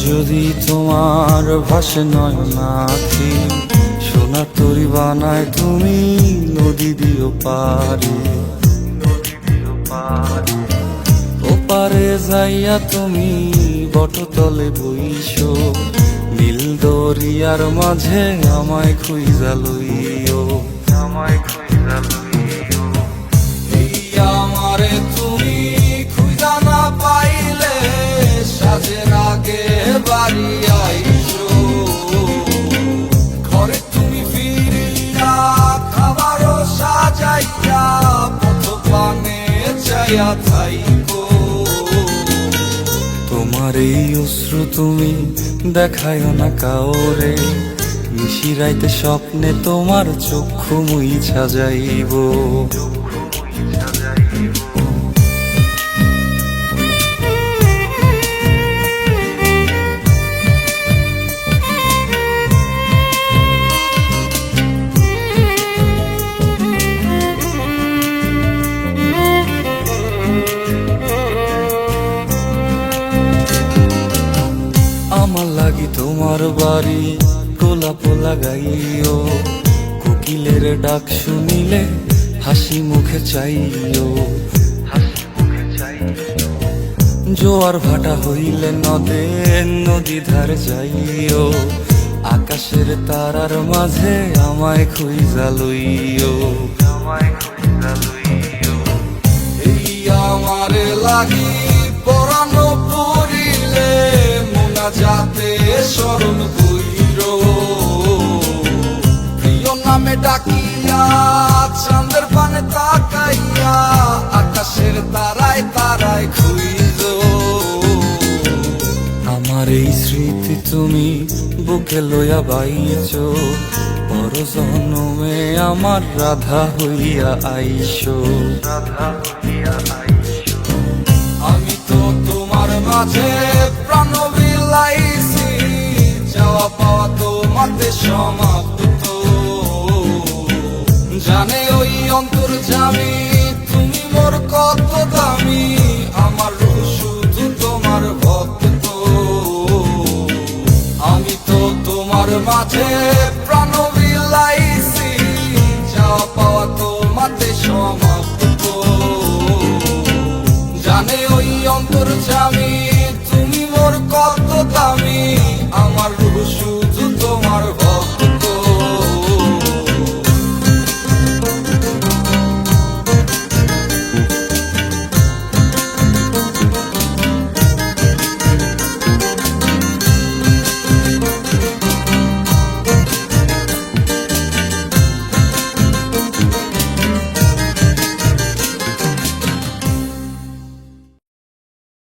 যদি তোমার ভাসে নয়নাখি, সোনা তরি বানায় তুমি নদী দিও পারে। ওপারে যাইয়া তুমি বটতলে বইসো, নীল দরিয়ার মাঝে আমায় খুঁজা লইও, আমায় খুঁজা লইও। এই আমারে তুমি খুঁজা না পাইলে সাজের আগে বাড়ি আইসো, ঘরে তুমি ফিরিয়া খাবারও সাজাইয়া পথ পানে চাইয়া থাইকো। তোমার এই অশ্রু তুমি দেখায়ও না কাউরে, নিশিরাইতে স্বপ্নে তোমার চক্ষু মুইছা যাইব। আমার লাগি তোমার বাড়ি গোলাপ লাগাইও, কোকিলের ডাক শুনিলে হাসি মুখে চাইও, জোয়ার ভাটা হইলে নদে নদী ধার যাইও, আকাশের তারার মাঝে আমায় খুঁজা লইও, আমায় খুঁজা লইও। এই আমারে লাগি পরানো পড়িলে যাতে স্মরণ কইর, প্রিয় নামে ডাকিয়া চাঁদের পানে তাকাইয়া আকাশের তারায় তারায় খুঁজ। আমার এই স্মৃতি তুমি বুকে লইয়া বাইছ, পর জন্মে আমার রাধা হইয়া আইসো, রাধা হইয়া আইসো। আমি তো তোমার মাঝে প্রাণ বিলাইছি, যাওয়া পাওয়া তোমাতে সমাপ্ত। জানে ওই অন্তর্যামী তুমি মোর কত দামি, আমার রূহ শুধু তোমার ভক্ত। আমি তো তোমার মাঝে প্রাণ বিলাইছি, যাওয়া পাওয়া তোমাতে সমাপ্ত। জানে ওই অন্তর্যামী তুমি মোর কত দামি, আমার রূহ